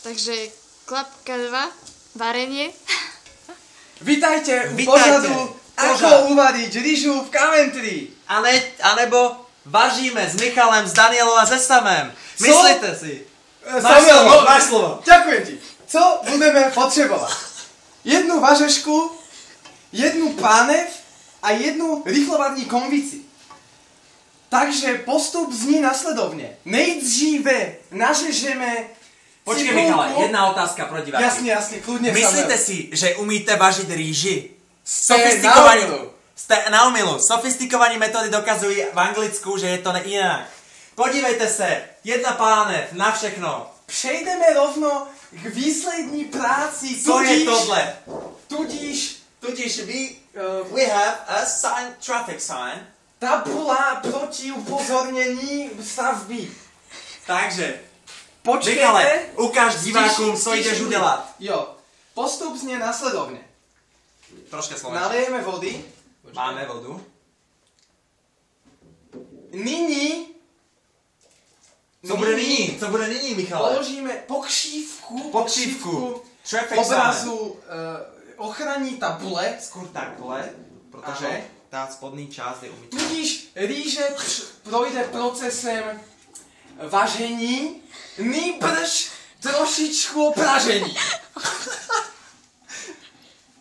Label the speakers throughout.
Speaker 1: Takže klapka 2, varenie.
Speaker 2: Vítajte u pořadu Ako uvariť rýžu v Coventry.
Speaker 3: Anebo vaříme s Michalem, s Danielou a se Samem. Myslíte si?
Speaker 2: Máš slovo. Ďakujem ti. Co budeme potřebovat? Jednu vařešku, jednu pánev a jednu rychlovarní konvici. Takže postup zní nasledovně. Nejdříve nařežeme...
Speaker 3: Počkej Michale, jedna otázka pro diváky.
Speaker 2: Jasně, kludně.
Speaker 3: Myslíte si, že umíte vařit rýži? Jste na omylu. Sofistikovaní metody dokazují v Anglicku, že je to jinak. Podívejte se, jedna pánev na všechno.
Speaker 2: Přejdeme rovno k výslední práci.
Speaker 3: Co je tohle?
Speaker 2: Tudíž
Speaker 3: we have a sign, traffic sign.
Speaker 2: Tabula proti upozornění stavby.
Speaker 3: Takže,
Speaker 2: počkejte.
Speaker 3: Michale, ukáž divákům, co jdeš udělat.
Speaker 2: Jo, postup zně následovně.
Speaker 3: Troška slovenčiny.
Speaker 2: Nalejeme vody.
Speaker 3: Máme vodu.
Speaker 2: Nyní.
Speaker 3: Co bude nyní, Michale?
Speaker 2: Položíme pokřívku obrazu ochranní tabule.
Speaker 3: Skôr takhle, protože ta spodní část je umytá.
Speaker 2: Tudíž rýže projde procesem vaření, nýbrž trošičku pražení.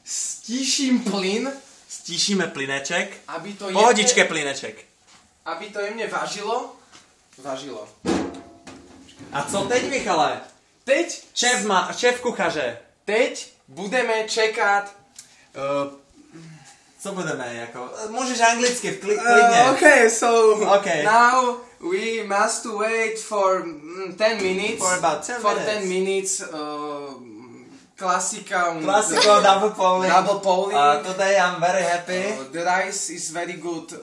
Speaker 2: Stíším plyn.
Speaker 3: Stíšíme plyneček.
Speaker 2: Pohodičke
Speaker 3: plyneček.
Speaker 2: Aby to jemně vařilo.
Speaker 3: A co teď, Michale?
Speaker 2: Teď?
Speaker 3: Šéf kuchaře.
Speaker 2: Teď budeme čekat...
Speaker 3: Co budeme, jako? Můžeš anglicky, klidně.
Speaker 2: Okay. Now we must wait for 10 minutes.
Speaker 3: For about 10
Speaker 2: minutes. Classical
Speaker 3: double polling. Today I'm very happy.
Speaker 2: The rice is very good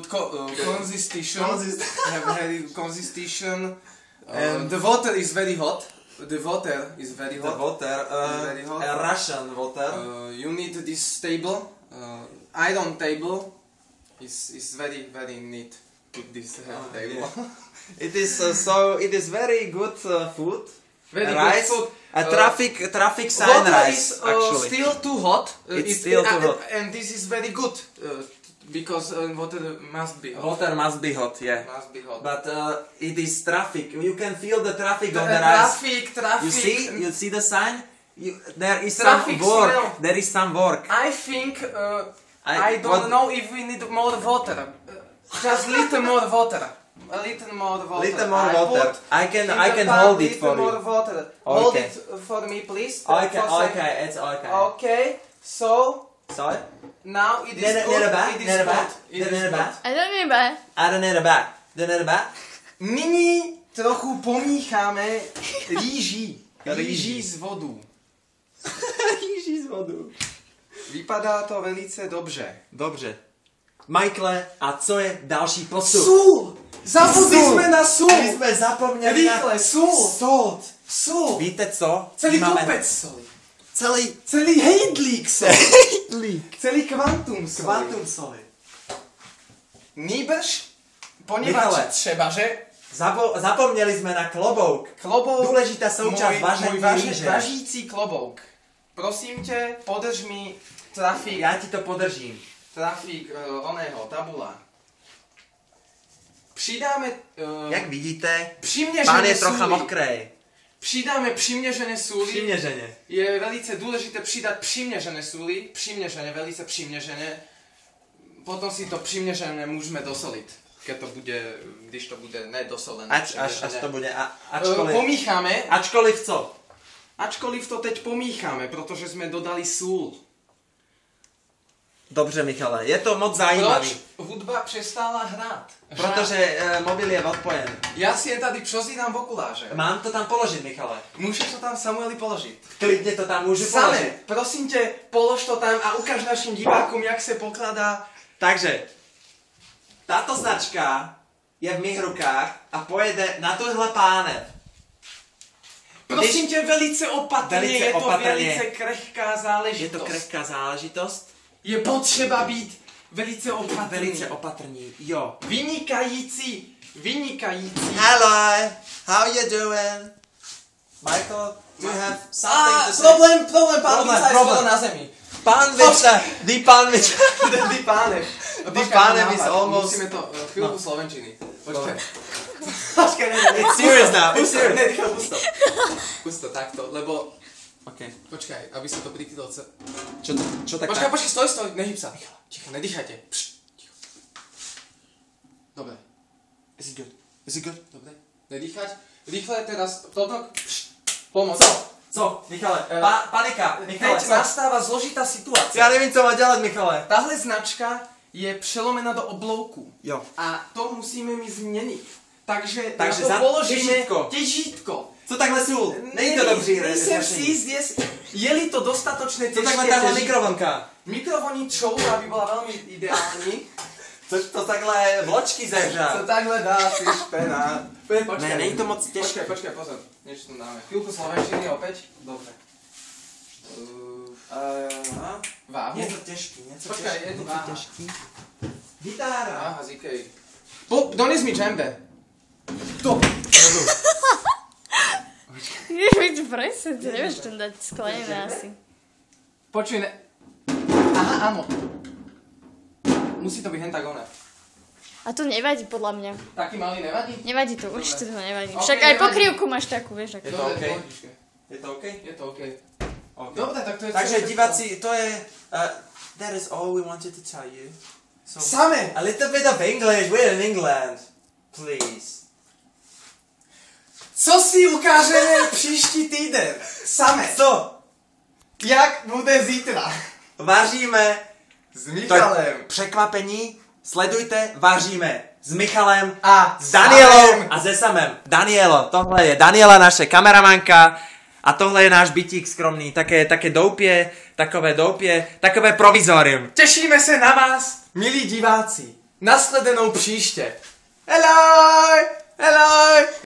Speaker 2: consistency. Very consistency. The water is very hot.
Speaker 3: Russian water.
Speaker 2: You need this table. Iron table is very neat. Put this table.
Speaker 3: Yeah. It is very good food.
Speaker 2: Very
Speaker 3: rice.
Speaker 2: Good food.
Speaker 3: A traffic sign rice.
Speaker 2: Is
Speaker 3: actually,
Speaker 2: still too hot.
Speaker 3: It's still too hot.
Speaker 2: And this is very good because water must be hot.
Speaker 3: Water must be hot, yeah.
Speaker 2: Must be hot.
Speaker 3: But it is traffic. You can feel the traffic on the
Speaker 2: rice.
Speaker 3: Traffic. You see the sign? There is
Speaker 2: traffic
Speaker 3: some work.
Speaker 2: Smell.
Speaker 3: There is some work.
Speaker 2: I think I don't know if we need more water. Just little more water. A little more water.
Speaker 3: I can hold it for you.
Speaker 2: More water.
Speaker 3: Okay.
Speaker 2: Hold it for me, please.
Speaker 3: Okay, it's okay.
Speaker 2: Okay, so now it is
Speaker 3: Need a bat?
Speaker 1: I don't need a bat.
Speaker 3: I don't need a bat. Do you need a bat?
Speaker 2: Nyní trochu pomícháme rýži s vodou.
Speaker 3: Rýži s vodou.
Speaker 2: Vypadá to velice dobře.
Speaker 3: Michael, a co je další postup?
Speaker 2: Sůl! Zapomněli jsme na sůl!
Speaker 3: My jsme zapomněli
Speaker 2: rychle, sůl! Sůl!
Speaker 3: Víte co?
Speaker 2: Celý kopec soli. Celý hejdlík soli. Celý kvantum soli. Nýbrž, poněvadž třeba, že?
Speaker 3: Zapomněli jsme na klobouk. Důležitá součást vaření rýže.
Speaker 2: Vařící klobouk. Prosím tě, podrž mi trafík.
Speaker 3: Já ti to podržím.
Speaker 2: Trafík oného tabula. Přidáme...
Speaker 3: jak vidíte, pán je trocha mokrej.
Speaker 2: Přidáme přiměřené sůly.
Speaker 3: Přiměřeně.
Speaker 2: Je velice důležité přidat přiměřené sůly. Velice přiměřené. Potom si to přiměřené můžeme dosolit. Když to bude nedosolené.
Speaker 3: Až to bude.
Speaker 2: Pomícháme.
Speaker 3: Ačkoliv co?
Speaker 2: Ačkoliv to teď pomícháme, protože jsme dodali sůl.
Speaker 3: Dobře, Michale, je to moc zajímavý.
Speaker 2: Proč hudba přestala hrát?
Speaker 3: Protože mobil je odpojen.
Speaker 2: Já si je tady přozírám v okuláře.
Speaker 3: Mám to tam položit, Michale.
Speaker 2: Můžeš to tam, Samueli, položit.
Speaker 3: Klidně to tam můžu položit.
Speaker 2: Prosím tě, polož to tam a ukáž našim divákům, jak se pokládá.
Speaker 3: Takže, tato značka je v mých rukách a pojede na tuhle pánev.
Speaker 2: Prosím tě, velice opatrně, je to velice krehká záležitost.
Speaker 3: Je to krehká záležitost.
Speaker 2: Je potřeba být velice
Speaker 3: opatrný, jo.
Speaker 2: Vynikající.
Speaker 3: Hello, how you doing? Michael, do you have something to say?
Speaker 2: Problém, pán Vica je skoro na zemi.
Speaker 3: Pán Vica, pán Vica.
Speaker 2: Pánem
Speaker 3: is almost...
Speaker 2: Musíme to chvíľku slovenčiny. Počkaj.
Speaker 3: It's serious now, it's serious.
Speaker 2: Ne, pusto, takto, lebo...
Speaker 3: Okay.
Speaker 2: Počkaj, aby sa to prikrylo
Speaker 3: Čo tak?
Speaker 2: Počkaj, stoj, nehyb sa. Ticho, nedýchajte. Ticho. Dobre.
Speaker 3: Is it good?
Speaker 2: Dobre. Nedýchať. Rýchle teraz, toto... Pomoc.
Speaker 3: Co? Michale, panika. Michale,
Speaker 2: Teď nastáva zložitá situácia.
Speaker 3: Ja neviem, co má ďalať, Michale.
Speaker 2: Tahle značka je přelomená do oblouku.
Speaker 3: Jo.
Speaker 2: A to musíme my změnit. Takže
Speaker 3: za
Speaker 2: položíme
Speaker 3: těžítko. Co takhle sůl? Není to dobře.
Speaker 2: Nejsem si jist, je-li to dostatočné těžké.
Speaker 3: Co takhle tahle mikrovlnka?
Speaker 2: Mikrovoní čouha by byla velmi ideální.
Speaker 3: Což to takhle vločky zehřát.
Speaker 2: Co takhle dá si špenát.
Speaker 3: Ne, není to moc těžké.
Speaker 2: Počkej, pozor. Niečo tam dáme. Chvíľku slovenčiny opäť. Dobre. Váhu?
Speaker 3: Je to těžký, něco
Speaker 2: Počkaj,
Speaker 3: těžký.
Speaker 2: je to váha.
Speaker 3: Gitára.
Speaker 2: Váha z Ikei. Dones mi džembe. To.
Speaker 1: Ideš byť presne, ty nevieš tam dať sklenené asi.
Speaker 2: Počuj, ne... Aha, áno. Musí to byť hen tak ona.
Speaker 1: A to nevadí podľa mňa.
Speaker 2: Taký malý nevadí?
Speaker 1: Nevadí to, určite to nevadí.
Speaker 2: Okay,
Speaker 1: Však aj
Speaker 2: nevadí.
Speaker 1: pokrývku máš takú, vieš.
Speaker 3: Je to OK? Je to OK?
Speaker 2: Je to OK.
Speaker 3: OK.
Speaker 2: Dobre, tak to je...
Speaker 3: Takže diváci, to je... that is all we wanted to tell you. So,
Speaker 2: Same!
Speaker 3: a little bit of English, we're in England. Please.
Speaker 2: Co si ukážeme příští týden? Same.
Speaker 3: Co?
Speaker 2: Jak bude zítra?
Speaker 3: Vaříme.
Speaker 2: S Michalem.
Speaker 3: Překvapení. Sledujte, vaříme. S Michalem
Speaker 2: A
Speaker 3: s Danielou a se Samem. Danielo, tohle je Daniela, naše kameramanka. A tohle je náš bytík skromný. Také doupě, takové provizorium.
Speaker 2: Těšíme se na vás, milí diváci. Nasledanou příště. Hello!